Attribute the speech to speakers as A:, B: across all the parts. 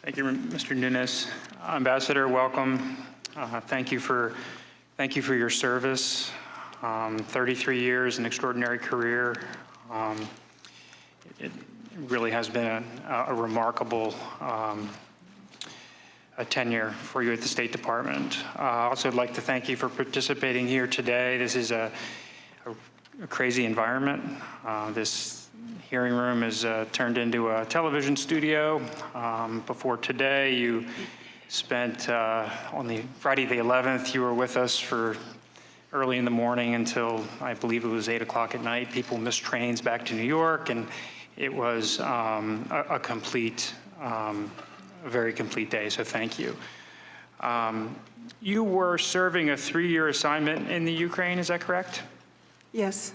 A: Thank you, Mr. Nunes. Ambassador, welcome. Thank you for your service. 33 years, an extraordinary career. It really has been a remarkable tenure for you at the State Department. Also, I'd like to thank you for participating here today. This is a crazy environment. This hearing room is turned into a television studio. Before today, you spent on the Friday the 11th, you were with us for early in the morning until I believe it was 8 o'clock at night. People missed trains back to New York, and it was a very complete day, so thank you. You were serving a 3-year assignment in the Ukraine, is that correct?
B: Yes.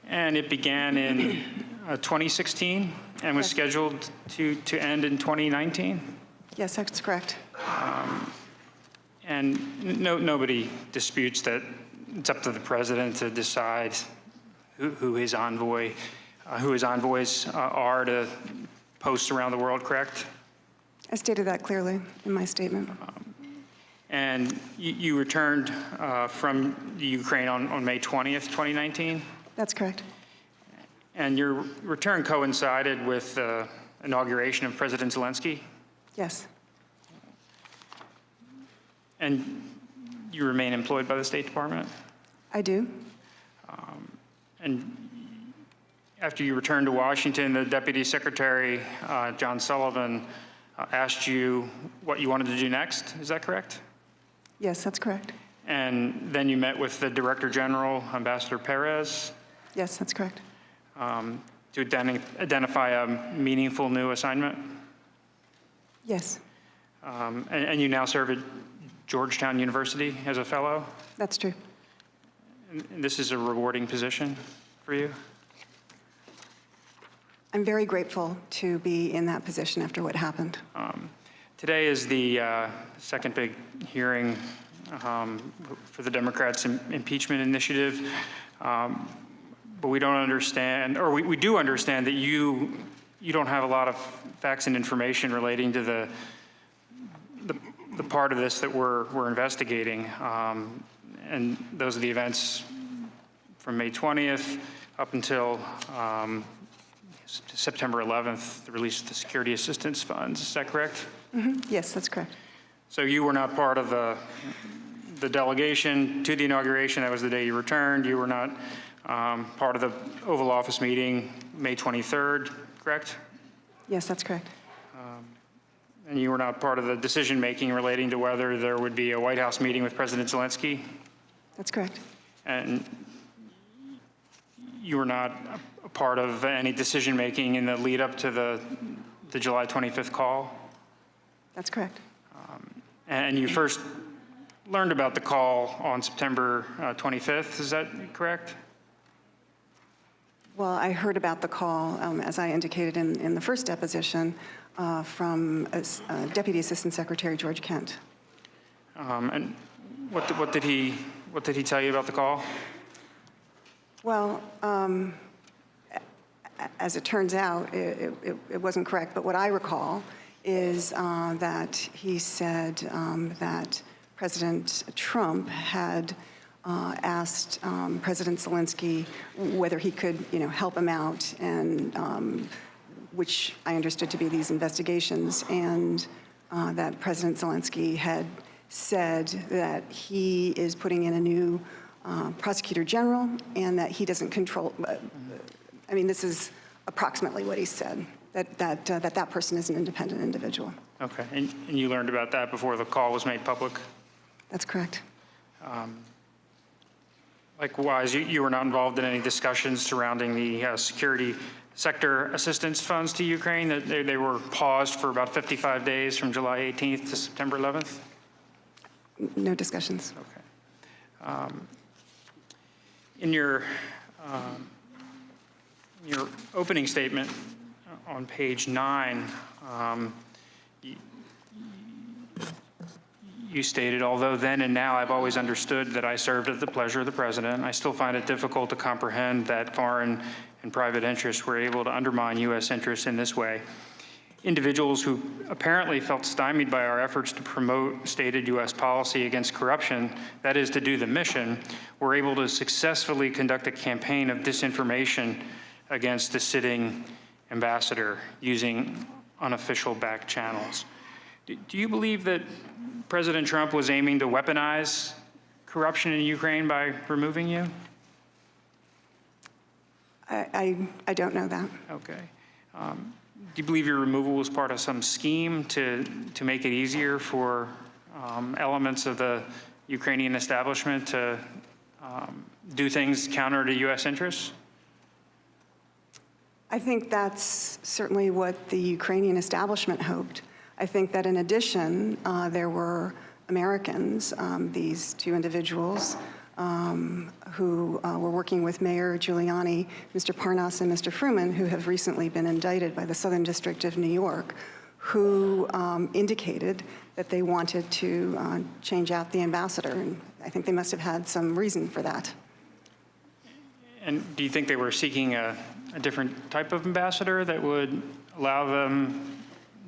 A: And it began in 2016 and was scheduled to end in 2019?
B: Yes, that's correct.
A: And nobody disputes that it's up to the president to decide who his envoys are to post around the world, correct?
B: I stated that clearly in my statement.
A: And you returned from the Ukraine on May 20th, 2019?
B: That's correct.
A: And your return coincided with the inauguration of President Zelensky?
B: Yes.
A: And you remain employed by the State Department?
B: I do.
A: And after you returned to Washington, the Deputy Secretary, John Sullivan, asked you what you wanted to do next. Is that correct?
B: Yes, that's correct.
A: And then you met with the Director General, Ambassador Perez?
B: Yes, that's correct.
A: To identify a meaningful new assignment?
B: Yes.
A: And you now serve at Georgetown University as a fellow?
B: That's true.
A: And this is a rewarding position for you?
B: I'm very grateful to be in that position after what happened.
A: Today is the second big hearing for the Democrats' impeachment initiative. But we don't understand, or we do understand that you don't have a lot of facts and information relating to the part of this that we're investigating. And those are the events from May 20th up until September 11th, the release of the security assistance funds. Is that correct?
B: Mm-hmm. Yes, that's correct.
A: So you were not part of the delegation to the inauguration. That was the day you returned. You were not part of the Oval Office meeting May 23rd, correct?
B: Yes, that's correct.
A: And you were not part of the decision-making relating to whether there would be a White House meeting with President Zelensky?
B: That's correct.
A: And you were not a part of any decision-making in the lead-up to the July 25th call?
B: That's correct.
A: And you first learned about the call on September 25th, is that correct?
B: Well, I heard about the call, as I indicated in the first deposition, from Deputy Assistant Secretary George Kent.
A: And what did he tell you about the call?
B: Well, as it turns out, it wasn't correct, but what I recall is that he said that President Trump had asked President Zelensky whether he could, help him out, and which I understood to be these investigations, and that President Zelensky had said that he is putting in a new prosecutor general, and that he doesn't control. I mean, this is approximately what he said. That person is an independent individual.
A: Okay, and you learned about that before the call was made public?
B: That's correct.
A: Likewise, you were not involved in any discussions surrounding the security sector assistance funds to Ukraine? They were paused for about 55 days from July 18th to September 11th?
B: No discussions.
A: Okay. In your opening statement on page 9, you stated, although then and now I've always understood that I served at the pleasure of the president, I still find it difficult to comprehend that foreign and private interests were able to undermine U.S. interests in this way. individuals who apparently felt stymied by our efforts to promote stated U.S. policy against corruption, that is to do the mission, were able to successfully conduct a campaign of disinformation against the sitting ambassador using unofficial back channels. Do you believe that President Trump was aiming to weaponize corruption in Ukraine by removing you?
B: I don't know that.
A: Okay. Do you believe your removal was part of some scheme to make it easier for elements of the Ukrainian establishment to do things counter to U.S. interests?
B: I think that's certainly what the Ukrainian establishment hoped. I think that in addition, there were Americans, these two individuals, who were working with Mayor Giuliani, Mr. Parnas and Mr. Fruman, who have recently been indicted by the Southern District of New York, who indicated that they wanted to change out the ambassador. And I think they must have had some reason for that.
A: And do you think they were seeking a different type of ambassador that would allow them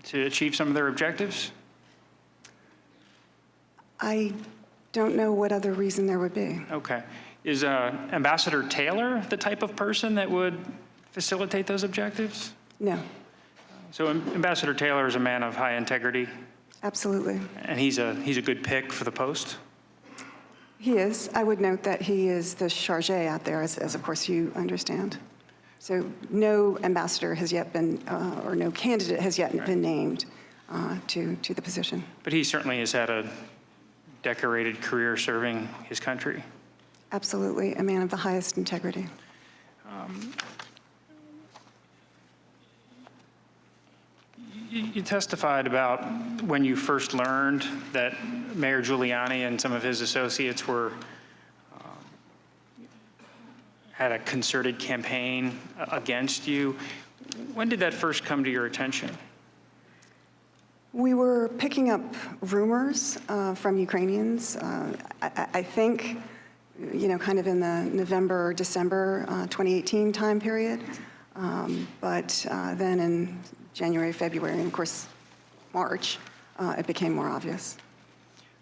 A: to achieve some of their objectives?
B: I don't know what other reason there would be.
A: Okay. Is Ambassador Taylor the type of person that would facilitate those objectives?
B: No.
A: So Ambassador Taylor is a man of high integrity?
B: Absolutely.
A: And he's a good pick for the post?
B: He is. I would note that he is the charge out there, as of course you understand. So no ambassador has yet been, or no candidate has yet been named to the position.
A: But he certainly has had a decorated career serving his country.
B: Absolutely, a man of the highest integrity.
A: You testified about when you first learned that Mayor Giuliani and some of his associates were had a concerted campaign against you. When did that first come to your attention?
B: We were picking up rumors from Ukrainians. I think, kind of in the November, December 2018 time period. But then in January, February, and of course, March, it became more obvious.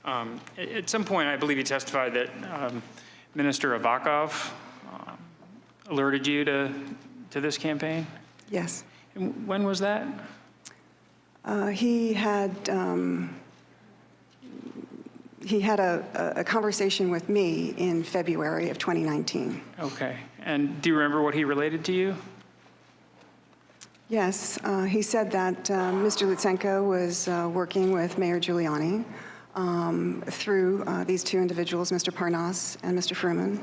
A: At some point, I believe you testified that Minister Avakov alerted you to this campaign?
B: Yes.
A: And when was that?
B: He had a conversation with me in February of 2019.
A: Okay. And do you remember what he related to you?
B: Yes. He said that Mr. Lutsenko was working with Mayor Giuliani through these two individuals, Mr. Parnas and Mr. Fruman,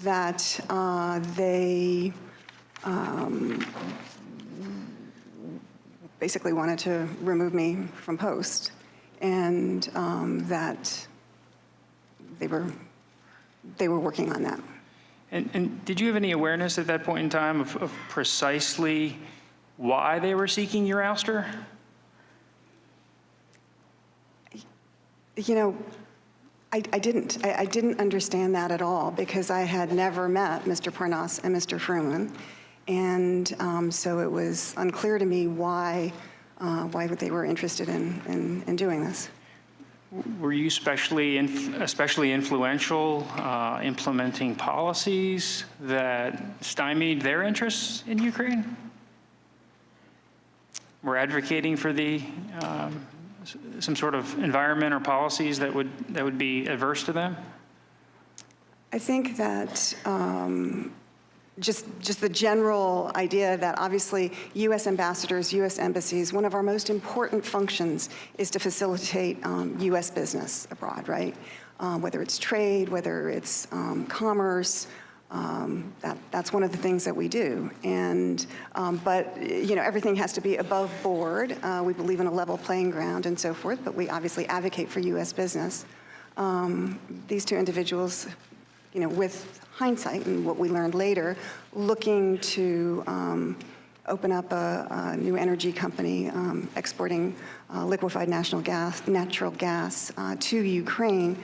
B: that they basically wanted to remove me from post, and that they were working on that.
A: And did you have any awareness at that point in time of precisely why they were seeking your ouster?
B: I didn't. I didn't understand that at all because I had never met Mr. Parnas and Mr. Fruman. And so it was unclear to me why they were interested in doing this.
A: Were you especially influential implementing policies that stymied their interests in Ukraine? Were advocating for some sort of environment or policies that would be adverse to them?
B: I think that just the general idea that obviously U.S. ambassadors, U.S. embassies, one of our most important functions is to facilitate U.S. business abroad, right? Whether it's trade, whether it's commerce, that's one of the things that we do. And but everything has to be above board. We believe in a level playing ground and so forth, but we obviously advocate for U.S. business. These two individuals, with hindsight and what we learned later, looking to open up a new energy company exporting liquefied natural gas to Ukraine,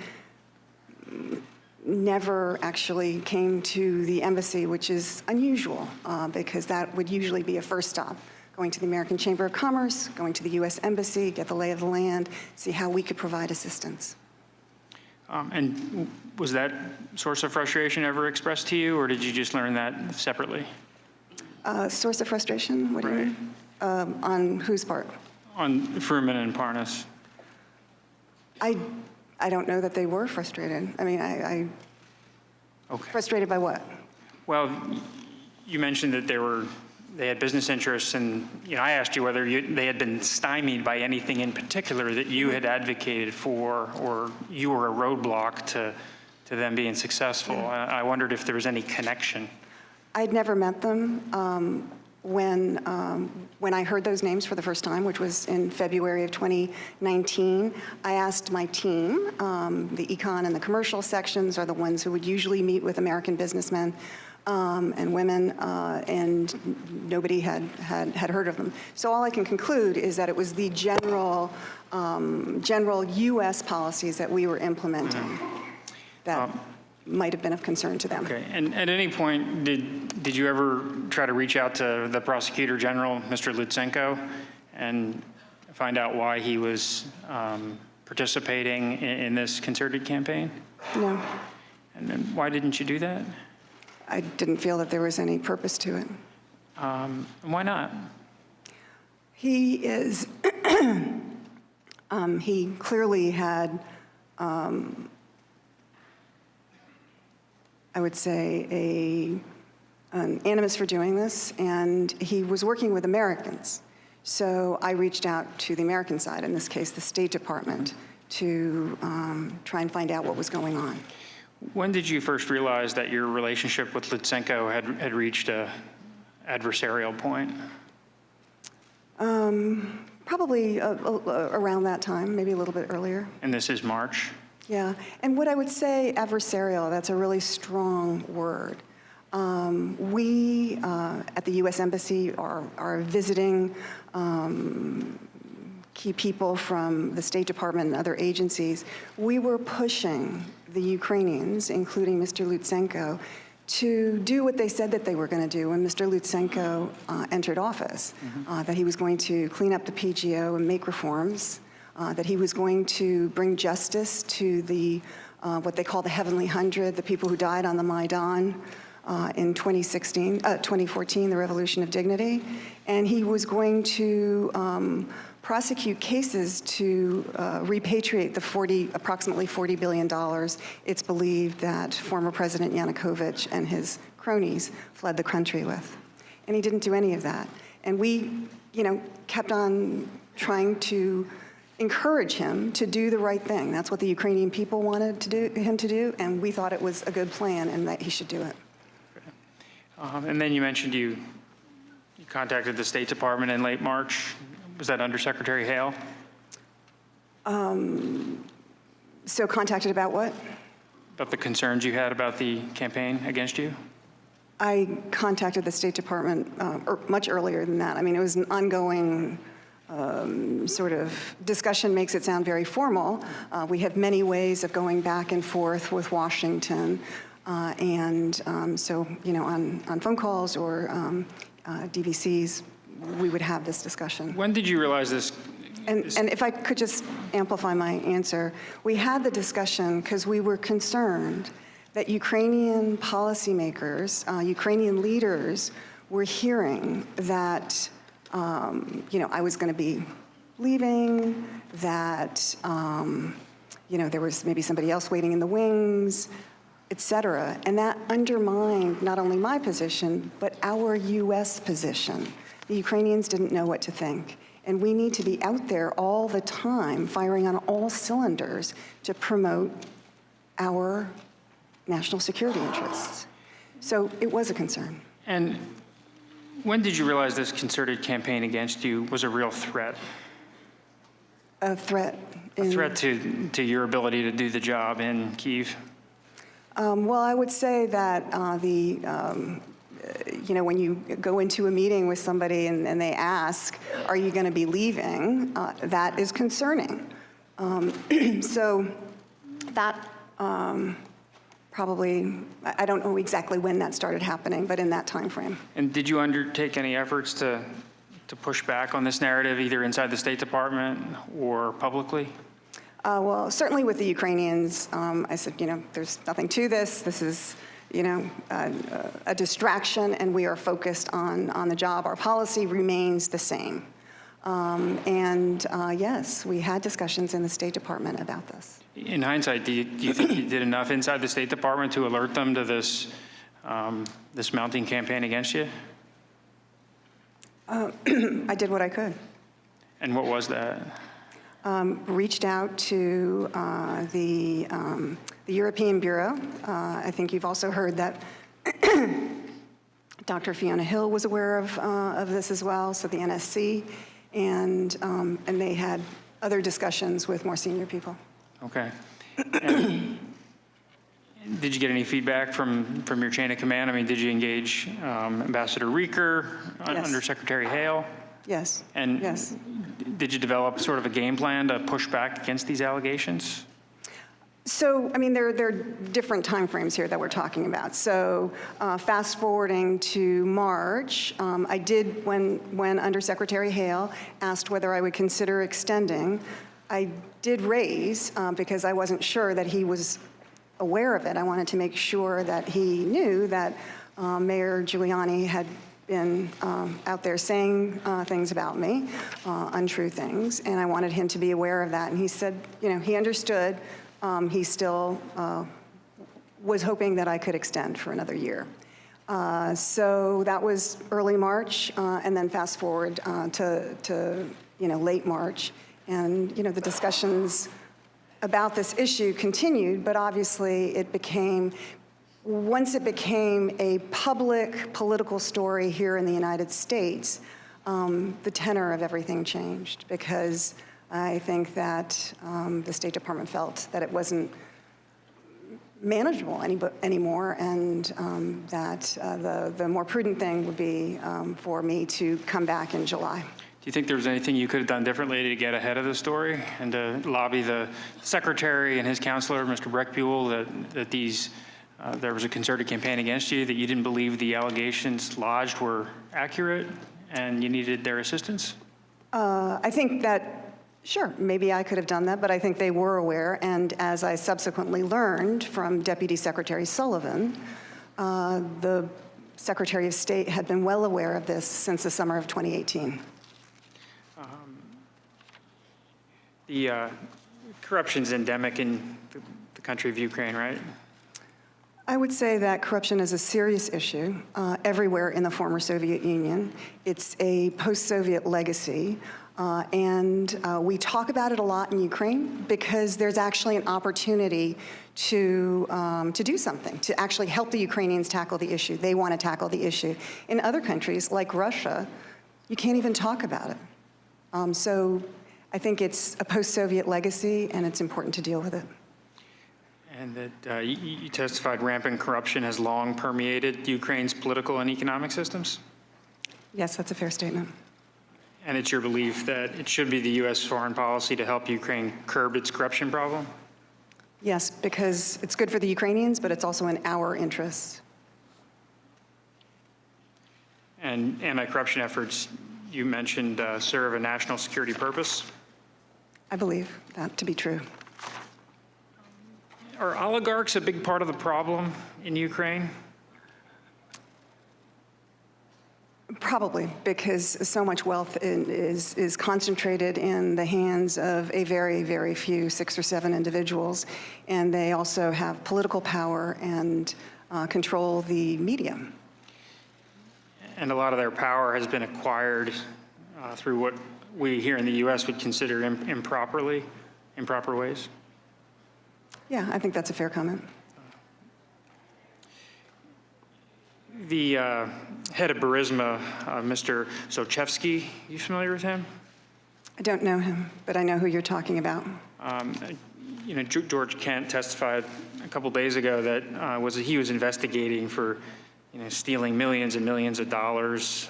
B: never actually came to the embassy, which is unusual because that would usually be a first stop going to the American Chamber of Commerce, going to the U.S. Embassy, get the lay of the land, see how we could provide assistance.
A: And was that source of frustration ever expressed to you, or did you just learn that separately?
B: Source of frustration? What do you
A: Right.
B: mean? On whose part?
A: On Fruman and Parnas.
B: I don't know that they were frustrated. I mean,
A: Okay.
B: frustrated by what?
A: Well, you mentioned that they had business interests, and I asked you whether they had been stymied by anything in particular that you had advocated for, or you were a roadblock to them being successful. I wondered if there was any connection.
B: I'd never met them. When I heard those names for the first time, which was in February of 2019, I asked my team, the econ and the commercial sections are the ones who would usually meet with American businessmen and women, and nobody had heard of them. So all I can conclude is that it was the general U.S. policies that we were implementing that might have been of concern to them.
A: Okay, and at any point, did you ever try to reach out to the Prosecutor General, Mr. Lutsenko, and find out why he was participating in this concerted campaign?
B: No,
A: And then why didn't you do that?
B: I didn't feel that there was any purpose to it.
A: Why not?
B: He is, he clearly had, I would say, an animus for doing this, and he was working with Americans. So I reached out to the American side, in this case, the State Department, to try and find out what was going on.
A: When did you first realize that your relationship with Lutsenko had reached a adversarial point?
B: Probably around that time, maybe a little bit earlier.
A: And this is March?
B: Yeah, and what I would say, adversarial, that's a really strong word. We at the U.S. Embassy are visiting key people from the State Department and other agencies. We were pushing the Ukrainians, including Mr. Lutsenko, to do what they said that they were going to do when Mr. Lutsenko entered office, that he was going to clean up the PGO and make reforms, that he was going to bring justice to the what they call the Heavenly Hundred, the people who died on the Maidan in 2014, the Revolution of Dignity, and he was going to prosecute cases to repatriate the approximately $40 billion it's believed that former President Yanukovych and his cronies fled the country with. And he didn't do any of that. And we, kept on trying to encourage him to do the right thing. That's what the Ukrainian people wanted him to do, and we thought it was a good plan and that he should do it.
A: And then you mentioned you contacted the State Department in late March. Was that Under Secretary Hale?
B: So contacted about what?
A: About the concerns you had about the campaign against you?
B: I contacted the State Department much earlier than that. I mean, it was an ongoing sort of discussion, makes it sound very formal. We have many ways of going back and forth with Washington. So, on phone calls or DVCs, we would have this discussion.
A: When did you realize this?
B: And if I could just amplify my answer, we had the discussion because we were concerned that Ukrainian policymakers, Ukrainian leaders were hearing that, I was going to be leaving, that, there was maybe somebody else waiting in the wings, et cetera. And that undermined not only my position, but our U.S. position. The Ukrainians didn't know what to think. And we need to be out there all the time, firing on all cylinders to promote our national security interests. So it was a concern.
A: And when did you realize this concerted campaign against you was a real threat?
B: A threat in...
A: A threat to your ability to do the job in Kyiv?
B: Well, I would say that when you go into a meeting with somebody and they ask, are you going to be leaving, that is concerning. So that probably, I don't know exactly when that started happening, but in that time frame.
A: And did you undertake any efforts to to push back on this narrative, either inside the State Department or publicly?
B: Well, certainly with the Ukrainians, I said, there's nothing to this. This is, a distraction, and we are focused on the job. Our policy remains the same. Yes, we had discussions in the State Department about this.
A: In hindsight, do you think you did enough inside the State Department to alert them to this this mounting campaign against you?
B: I did what I could.
A: And what was that?
B: Reached out to the European Bureau. I think you've also heard that Dr. Fiona Hill was aware of this as well, so the NSC, and they had other discussions with more senior people.
A: Okay. And did you get any feedback from your chain of command? I mean, did you engage Ambassador Rieker,
B: Yes.
A: Under Secretary Hale?
B: Yes.
A: And
B: yes.
A: did you develop sort of a game plan to push back against these allegations?
B: So, I mean, there are different timeframes here that we're talking about. So, fast forwarding to March, I did, when Undersecretary Hale asked whether I would consider extending, I did raise, because I wasn't sure that he was aware of it. I wanted to make sure that he knew that Mayor Giuliani had been out there saying things about me, untrue things, and I wanted him to be aware of that. And he said, he understood. He still was hoping that I could extend for another year. So that was early March, and then fast forward to late March, and the discussions about this issue continued. But obviously, once it became a public political story here in the United States, the tenor of everything changed, because I think that the State Department felt that it wasn't manageable anymore, and that the more prudent thing would be for me to come back in July.
A: Do you think there was anything you could have done differently to get ahead of the story and to lobby the Secretary and his counselor, Mr. Breckbuell, that there was a concerted campaign against you, that you didn't believe the allegations lodged were accurate and you needed their assistance?
B: I think that, sure, maybe I could have done that, but I think they were aware. And as I subsequently learned from Deputy Secretary Sullivan, the Secretary of State had been well aware of this since the summer of 2018.
A: The corruption's endemic in the country of Ukraine, right?
B: I would say that corruption is a serious issue everywhere in the former Soviet Union. It's a post-Soviet legacy, and we talk about it a lot in Ukraine because there's actually an opportunity to do something, to actually help the Ukrainians tackle the issue. They want to tackle the issue. In other countries, like Russia, you can't even talk about it. So I think it's a post-Soviet legacy, and it's important to deal with it.
A: And that you testified rampant corruption has long permeated Ukraine's political and economic systems?
B: Yes, that's a fair statement.
A: And it's your belief that it should be the U.S. foreign policy to help Ukraine curb its corruption problem?
B: Yes, because it's good for the Ukrainians, but it's also in our interests.
A: And anti-corruption efforts, you mentioned, serve a national security purpose?
B: I believe that to be true.
A: Are oligarchs a big part of the problem in Ukraine?
B: Probably, because so much wealth is concentrated in the hands of a very, very few, 6 or 7 individuals, and they also have political power and control the media.
A: And a lot of their power has been acquired through what we here in the U.S. would consider improper ways?
B: Yeah, I think that's a fair comment.
A: The head of Burisma, Mr. Sochevsky, you familiar with him?
B: I don't know him, but I know who you're talking about.
A: George Kent testified a couple days ago that he was investigating for stealing millions and millions of dollars,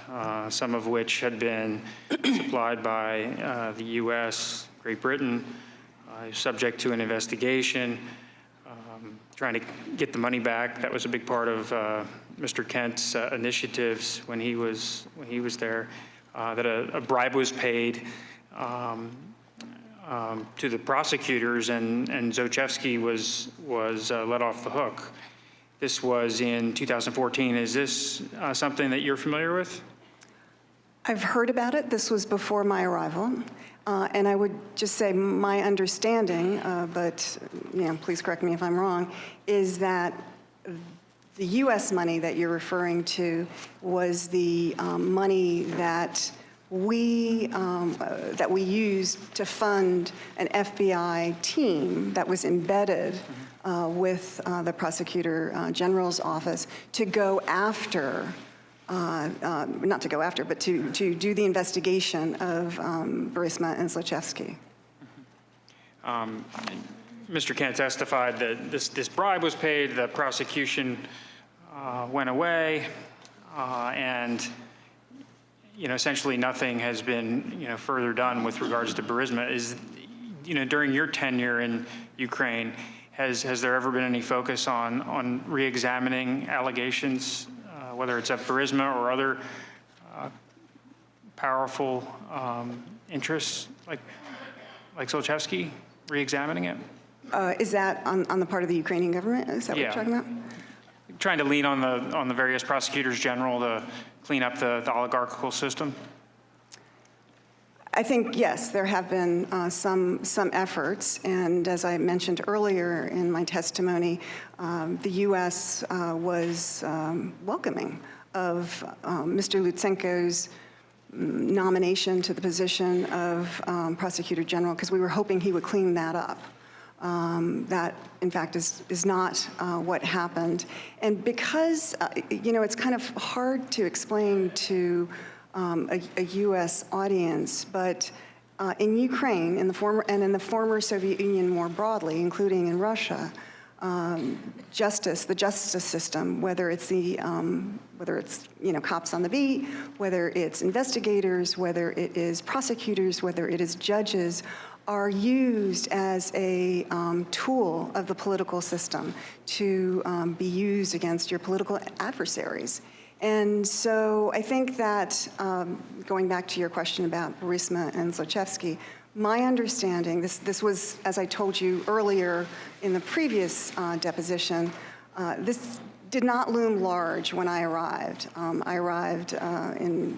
A: some of which had been supplied by the U.S., Great Britain, subject to an investigation, trying to get the money back. That was a big part of Mr. Kent's initiatives when he was there. that a bribe was paid to the prosecutors, and Zlochevsky was let off the hook. This was in 2014. Is this something that you're familiar with?
B: I've heard about it. This was before my arrival. And I would just say my understanding, but please correct me if I'm wrong, is that the U.S. money that you're referring to was the money that we used to fund an FBI team that was embedded with the Prosecutor General's office to go after, not to go after, but to do the investigation of Burisma and Zlochevsky.
A: Mr. Kent testified that this bribe was paid, the prosecution went away, and essentially nothing has been further done with regards to Burisma. Is during your tenure in Ukraine, has there ever been any focus on re-examining allegations, whether it's of Burisma or other powerful interests like Zlochevsky, re-examining it?
B: Is that on the part of the Ukrainian government? Is that what you're talking about?
A: Trying to lean on the various prosecutors general to clean up the oligarchical system?
B: I think, yes, there have been some efforts, and as I mentioned earlier in my testimony, the U.S. was welcoming of Mr. Lutsenko's nomination to the position of Prosecutor General, because we were hoping he would clean that up. That, in fact, is not what happened. And because, it's kind of hard to explain to a U.S. audience, but in Ukraine, in the former Soviet Union more broadly, including in Russia, the justice system, whether it's cops on the beat, whether it's investigators, whether it is prosecutors, whether it is judges, are used as a tool of the political system to be used against your political adversaries. And so I think that, going back to your question about Burisma and Zlochevsky, my understanding, this was, as I told you earlier in the previous deposition, this did not loom large when I arrived. I arrived in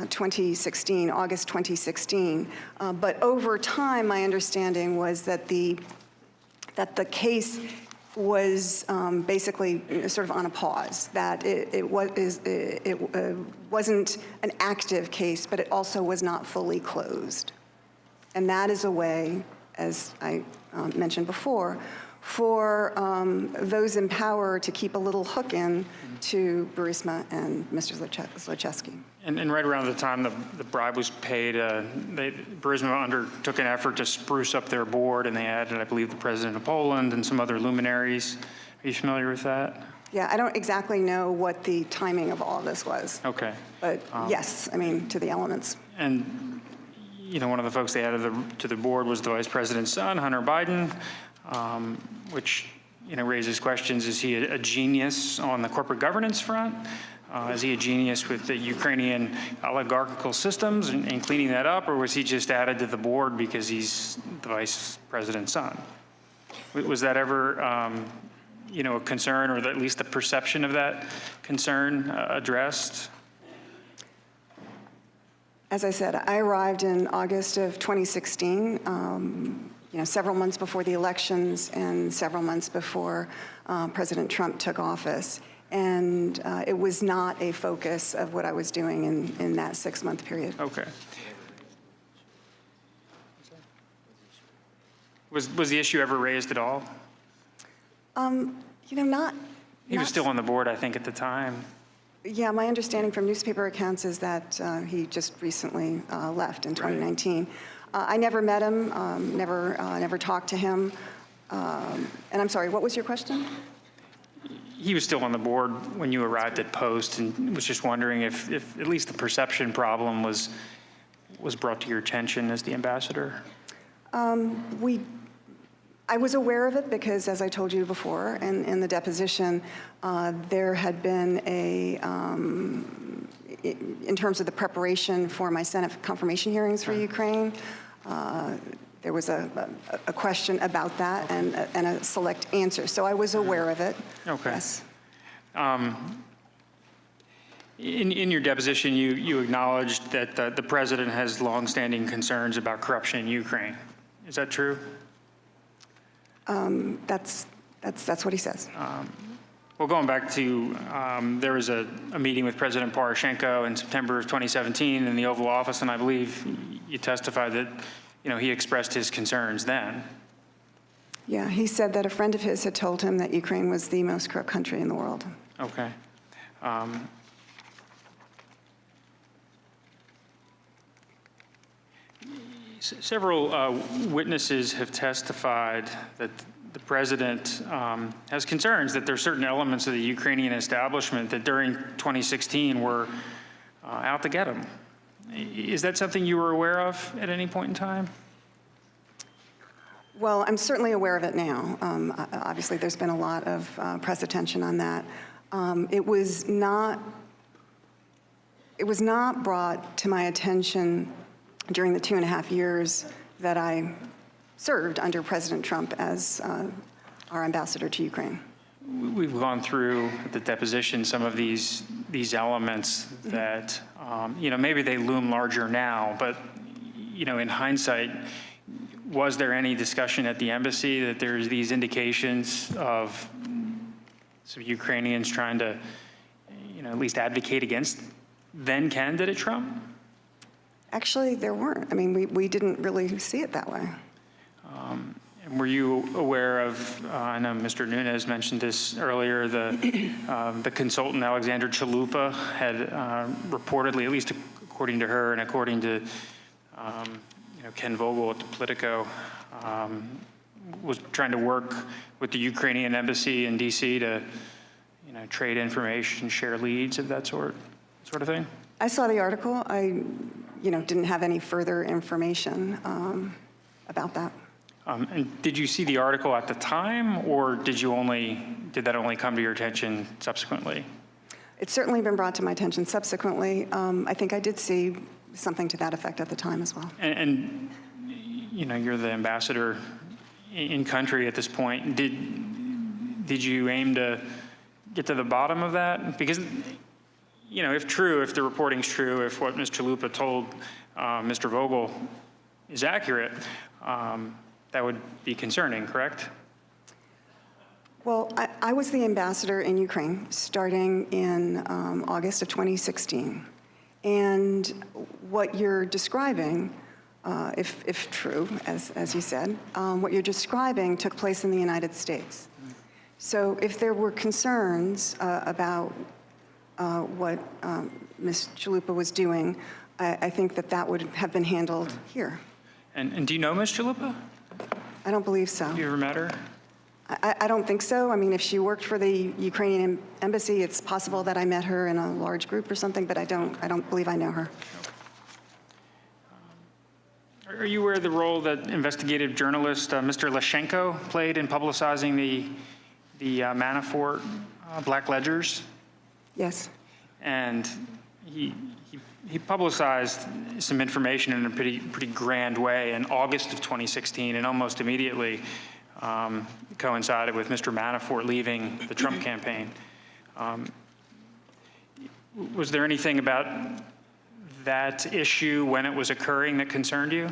B: 2016, August 2016. But over time, my understanding was that the case was basically sort of on a pause, that it wasn't an active case, but it also was not fully closed. And that is a way, as I mentioned before, for those in power to keep a little hook in to Burisma and Mr. Zlochevsky.
A: And right around the time the bribe was paid, Burisma undertook an effort to spruce up their board, and they added, I believe, the president of Poland and some other luminaries. Are you familiar with that?
B: Yeah, I don't exactly know what the timing of all this was.
A: Okay.
B: But yes, I mean, to the elements.
A: And, one of the folks they added to the board was the vice president's son, Hunter Biden, which, raises questions. Is he a genius on the corporate governance front? Is he a genius with the Ukrainian oligarchical systems and cleaning that up, or was he just added to the board because he's the vice president's son? Was that ever, a concern, or at least the perception of that concern addressed?
B: As I said, I arrived in August of 2016, several months before the elections and several months before President Trump took office. And it was not a focus of what I was doing in that 6-month period.
A: Okay. Was the issue ever raised at all?
B: Not.
A: He was still on the board, I think, at the time.
B: Yeah, my understanding from newspaper accounts is that he just recently left in 2019. I never met him, never talked to him. And I'm sorry, what was your question?
A: He was still on the board when you arrived at Post, and was just wondering if at least the perception problem was brought to your attention as the ambassador.
B: I was aware of it because, as I told you before, in the deposition, there had been in terms of the preparation for my Senate confirmation hearings for Ukraine, there was a question about that and a select answer. So I was aware of it.
A: Okay.
B: Yes.
A: In your deposition, you acknowledged that the president has longstanding concerns about corruption in Ukraine. Is that true?
B: That's what he says.
A: Well, going back to, there was a meeting with President Poroshenko in September of 2017 in the Oval Office, and I believe you testified that, he expressed his concerns then.
B: Yeah, he said that a friend of his had told him that Ukraine was the most corrupt country in the world.
A: Okay. Several witnesses have testified that the president has concerns that there are certain elements of the Ukrainian establishment that during 2016 were out to get him. Is that something you were aware of at any point in time?
B: Well, I'm certainly aware of it now. Obviously, there's been a lot of press attention on that. It was not brought to my attention during the 2.5 years that I served under President Trump as our ambassador to Ukraine.
A: We've gone through the deposition some of these elements that, maybe they loom larger now, but, in hindsight, was there any discussion at the embassy that there's these indications of some Ukrainians trying to, at least advocate against then candidate Trump?
B: Actually, there weren't. I mean, we didn't really see it that way.
A: And were you aware of, I know Mr. Nunes mentioned this earlier, the consultant Alexander Chalupa had reportedly, at least according to her and according to Ken Vogel at the Politico, was trying to work with the Ukrainian embassy in D.C. to trade information, share leads of that sort of thing?
B: I saw the article. I didn't have any further information about that.
A: And did you see the article at the time, or did that only come to your attention subsequently?
B: It's certainly been brought to my attention subsequently. I think I did see something to that effect at the time as well.
A: And you're the ambassador in country at this point. Did you aim to get to the bottom of that? Because, if the reporting's true, if what Ms. Chalupa told Mr. Vogel is accurate, that would be concerning, correct?
B: Well, I was the ambassador in Ukraine starting in August of 2016. And what you're describing, if true, as you said, what you're describing took place in the United States. So if there were concerns about what Ms. Chalupa was doing, I think that would have been handled here.
A: And do you know Ms. Chalupa?
B: I don't believe so.
A: Have you ever met her?
B: I don't think so. I mean, if she worked for the Ukrainian embassy, it's possible that I met her in a large group or something, but I don't believe I know her.
A: Are you aware of the role that investigative journalist Mr. Lashenko played in publicizing the Manafort black ledgers?
B: Yes.
A: And he publicized some information in a pretty grand way in August of 2016, and almost immediately coincided with Mr. Manafort leaving the Trump campaign. Was there anything about that issue when it was occurring that concerned you?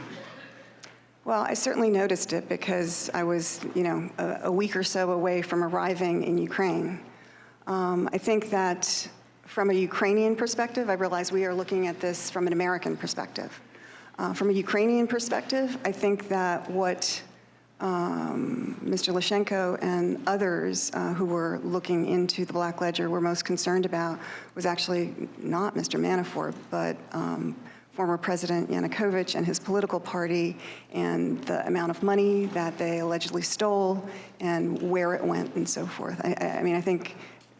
B: Well, I certainly noticed it because I was, a week or so away from arriving in Ukraine. I think that from a Ukrainian perspective, I realize we are looking at this from an American perspective. From a Ukrainian perspective, I think that what Mr. Lashenko and others who were looking into the Black Ledger were most concerned about was actually not Mr. Manafort, but former President Yanukovych and his political party and the amount of money that they allegedly stole and where it went and so forth. I mean, I think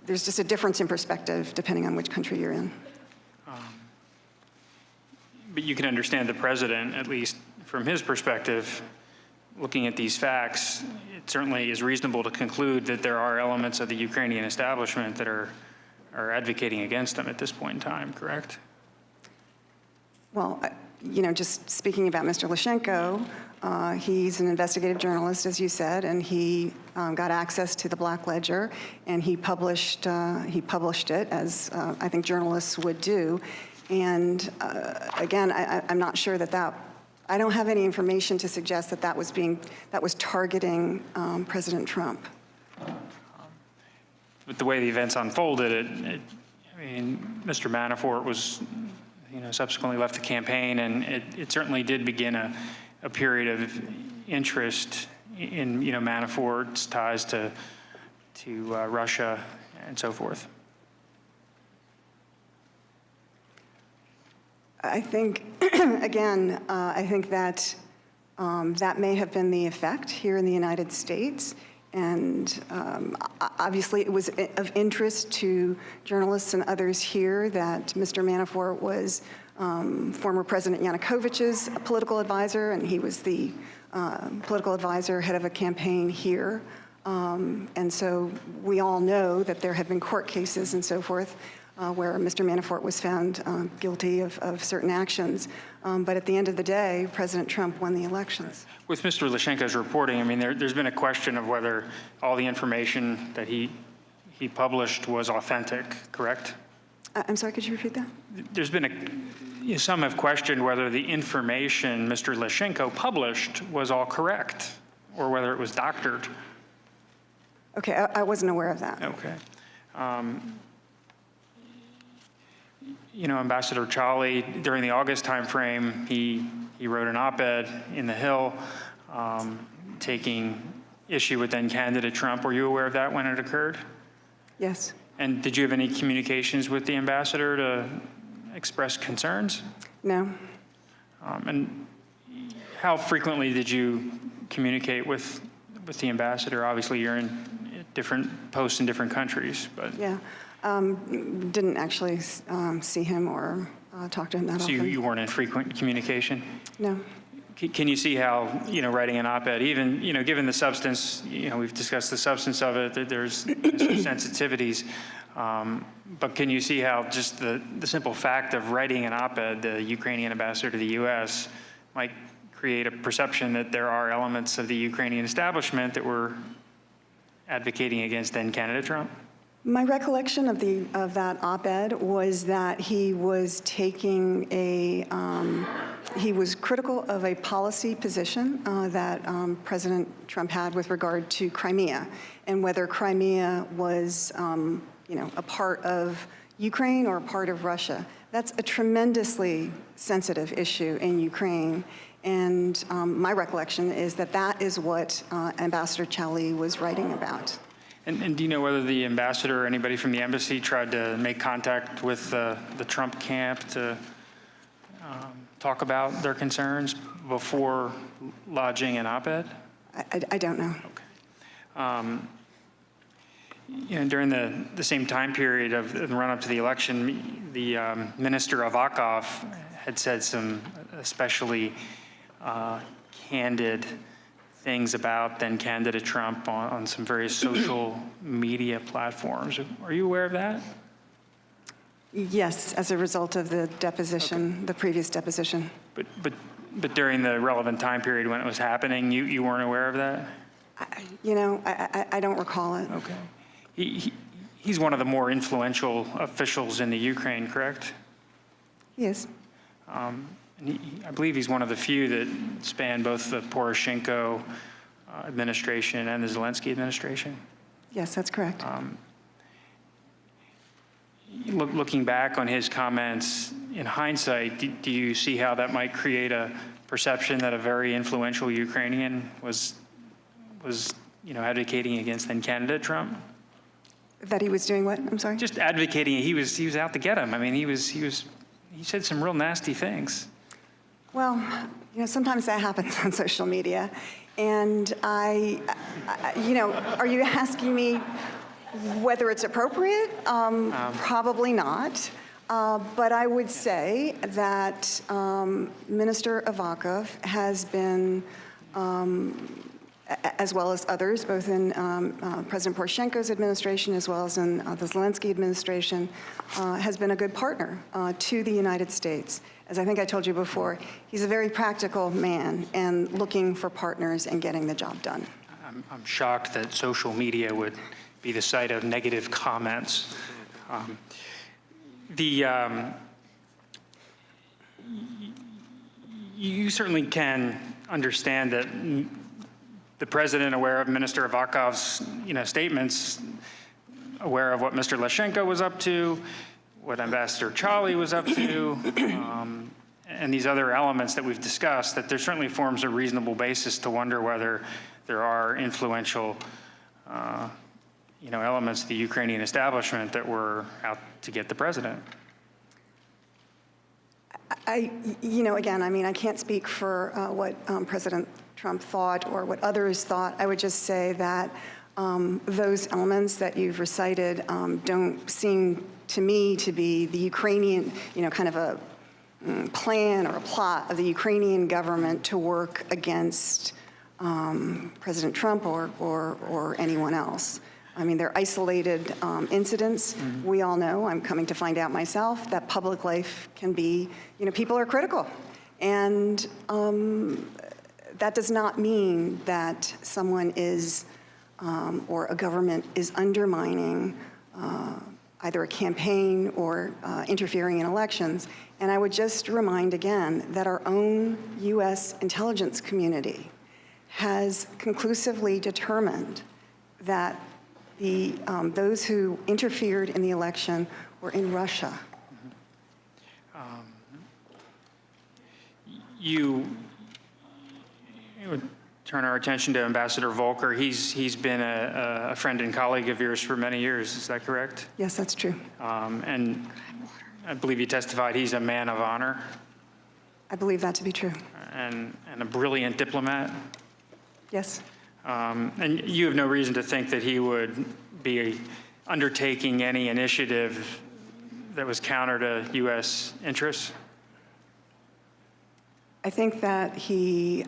B: there's just a difference in perspective depending on which country you're in.
A: But you can understand the president, at least from his perspective, looking at these facts, it certainly is reasonable to conclude that there are elements of the Ukrainian establishment that are advocating against them at this point in time, correct?
B: Well, just speaking about Mr. Lyshenko, he's an investigative journalist, as you said, and he got access to the Black Ledger, and he published it, as I think journalists would do. And again, I'm not sure that I don't have any information to suggest that that was targeting President Trump.
A: But the way the events unfolded, Mr. Manafort was, subsequently left the campaign, and it certainly did begin a period of interest in, Manafort's ties to Russia and so forth.
B: I think, again, I think that that may have been the effect here in the United States. And obviously, it was of interest to journalists and others here that Mr. Manafort was former President Yanukovych's political advisor, and he was the political advisor, head of a campaign here. And so we all know that there have been court cases and so forth where Mr. Manafort was found guilty of certain actions. But at the end of the day, President Trump won the elections.
A: With Mr. Lyshenko's reporting, there's been a question of whether all the information that he published was authentic, correct?
B: I'm sorry, could you repeat that?
A: There's been some have questioned whether the information Mr. Lyshenko published was all correct, or whether it was doctored.
B: Okay, I wasn't aware of that.
A: Okay. Ambassador Chali, during the August timeframe, he wrote an op-ed in The Hill taking issue with then-candidate Trump. Were you aware of that when it occurred?
B: Yes.
A: And did you have any communications with the ambassador to express concerns?
B: No.
A: And how frequently did you communicate with the ambassador? Obviously, you're in different posts in different countries, but... Yeah.
B: Didn't actually see him or talk to him that often.
A: So you weren't in frequent communication?
B: No.
A: Can you see how, writing an op-ed, even, given the substance, we've discussed the substance of it, that there's some sensitivities, but can you see how just the simple fact of writing an op-ed, the Ukrainian ambassador to the U.S., might create a perception that there are elements of the Ukrainian establishment that were advocating against then-candidate Trump?
B: My recollection of that op-ed was that he was taking he was critical of a policy position that President Trump had with regard to Crimea, and whether Crimea was, a part of Ukraine or a part of Russia. That's a tremendously sensitive issue in Ukraine, and my recollection is that that is what Ambassador Chali was writing about.
A: And do you know whether the ambassador or anybody from the embassy tried to make contact with the Trump camp to talk about their concerns before lodging an op-ed?
B: I don't know.
A: Okay. During the same time period of the run-up to the election, the Minister Avakov had said some especially candid things about then-candidate Trump on some various social media platforms. Are you aware of that?
B: Yes, as a result of the deposition, okay. The previous deposition.
A: But during the relevant time period when it was happening, you weren't aware of that?
B: I don't recall it.
A: Okay. He's one of the more influential officials in the Ukraine, correct?
B: He is.
A: I believe he's one of the few that span both the Poroshenko administration and the Zelensky administration.
B: Yes, that's correct.
A: Looking back on his comments in hindsight, do you see how that might create a perception that a very influential Ukrainian was advocating against then-candidate Trump?
B: That he was doing what? I'm sorry?
A: Just advocating. He was out to get him. He said some real nasty things.
B: Well, sometimes that happens on social media. And are you asking me whether it's appropriate? Probably not. But I would say that Minister Avakov has been as well as others, both in President Poroshenko's administration as well as in the Zelensky administration, has been a good partner to the United States. As I think I told you before, he's a very practical man and looking for partners and getting the job done.
A: I'm shocked that social media would be the site of negative comments. You certainly can understand that the president, aware of Minister Avakov's statements, aware of what Mr. Leshchenko was up to, what Ambassador Charlie was up to, and these other elements that we've discussed, that there certainly forms a reasonable basis to wonder whether there are influential elements of the Ukrainian establishment that were out to get the president.
B: Again, I can't speak for what President Trump thought or what others thought. I would just say that those elements that you've recited don't seem to me to be the Ukrainian, kind of a plan or a plot of the Ukrainian government to work against President Trump or anyone else. They're isolated incidents. Mm-hmm. We all know, I'm coming to find out myself, that public life can be, people are critical. And that does not mean that someone is, or a government is undermining either a campaign or interfering in elections. And I would just remind again that our own U.S. intelligence community has conclusively determined that those who interfered in the election were in Russia.
A: You would turn our attention to Ambassador Volker. He's been a friend and colleague of yours for many years. Is that correct?
B: Yes, that's true.
A: And I believe you testified he's a man of honor.
B: I believe that to be true.
A: And a brilliant diplomat.
B: Yes.
A: And you have no reason to think that he would be undertaking any initiative that was counter to U.S. interests?
B: I think that he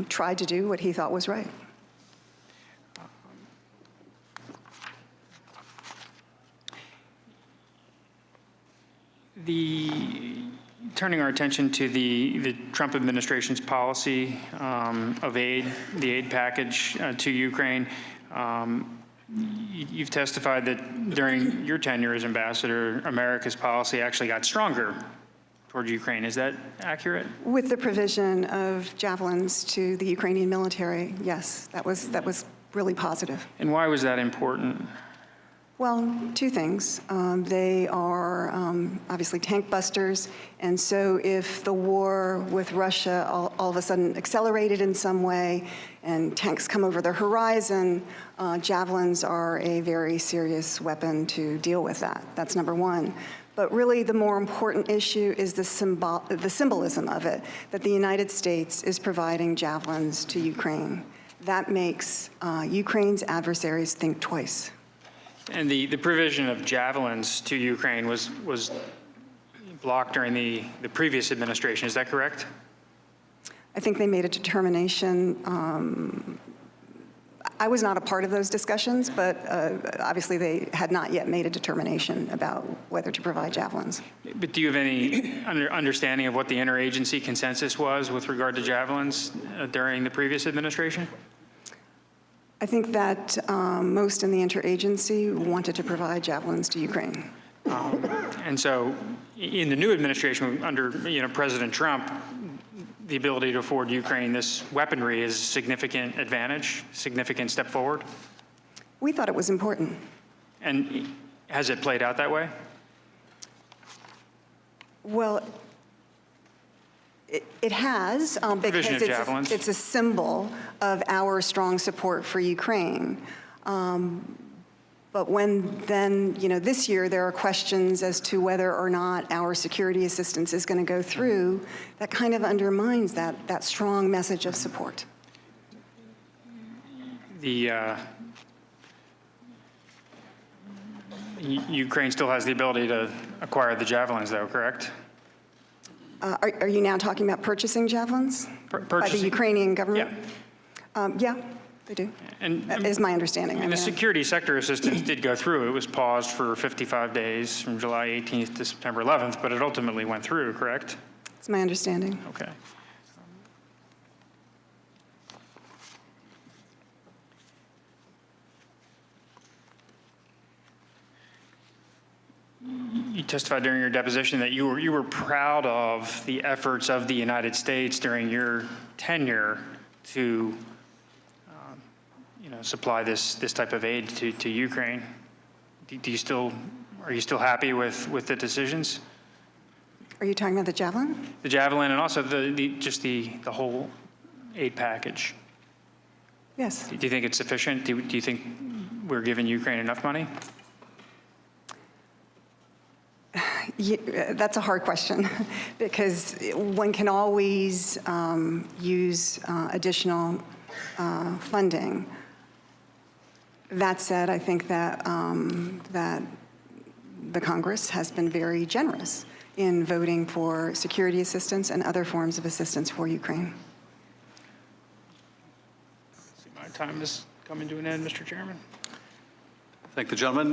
B: tried to do what he thought was right.
A: Turning our attention to the Trump administration's policy of aid, the aid package to Ukraine, you've testified that during your tenure as ambassador, America's policy actually got stronger toward Ukraine. Is that accurate?
B: With the provision of javelins to the Ukrainian military, yes, that was really positive.
A: And why was that important?
B: Well, two things. They are obviously tank busters, and so if the war with Russia all of a sudden accelerated in some way and tanks come over the horizon, javelins are a very serious weapon to deal with that. That's number one. But really the more important issue is the symbolism of it, that the United States is providing javelins to Ukraine. That makes Ukraine's adversaries think twice.
A: And the provision of javelins to Ukraine was blocked during the previous administration. Is that correct?
B: I think they made a determination. I was not a part of those discussions, but obviously they had not yet made a determination about whether to provide javelins.
A: But do you have any understanding of what the interagency consensus was with regard to javelins during the previous administration?
B: I think that most in the interagency wanted to provide javelins to Ukraine.
A: And so in the new administration under President Trump, the ability to afford Ukraine this weaponry is a significant advantage, significant step forward?
B: We thought it was important.
A: And has it played out that way?
B: Well, it has, because it's a symbol of our strong support for Ukraine. But when then, this year there are questions as to whether or not our security assistance is going to go through, that kind of undermines that strong message of support.
A: Ukraine still has the ability to acquire the javelins, though, correct?
B: Are you now talking about purchasing javelins by the Ukrainian government?
A: Yeah.
B: Yeah, they do.
A: And
B: That is my understanding.
A: I mean, the security sector assistance did go through. It was paused for 55 days from July 18th to September 11th, but it ultimately went through, correct?
B: It's my understanding.
A: Okay. You testified during your deposition that you were proud of the efforts of the United States during your tenure to, supply this type of aid to Ukraine. Are you still happy with the decisions?
B: Are you talking about the Javelin?
A: The Javelin and also the whole aid package.
B: Yes.
A: Do you think it's sufficient? Do you think we're giving Ukraine enough money?
B: Yeah, that's a hard question because one can always use additional funding. That said, I think that that the Congress has been very generous in voting for security assistance and other forms of assistance for Ukraine.
A: See, my time is coming to an end, Mr. Chairman.
C: Thank the gentleman.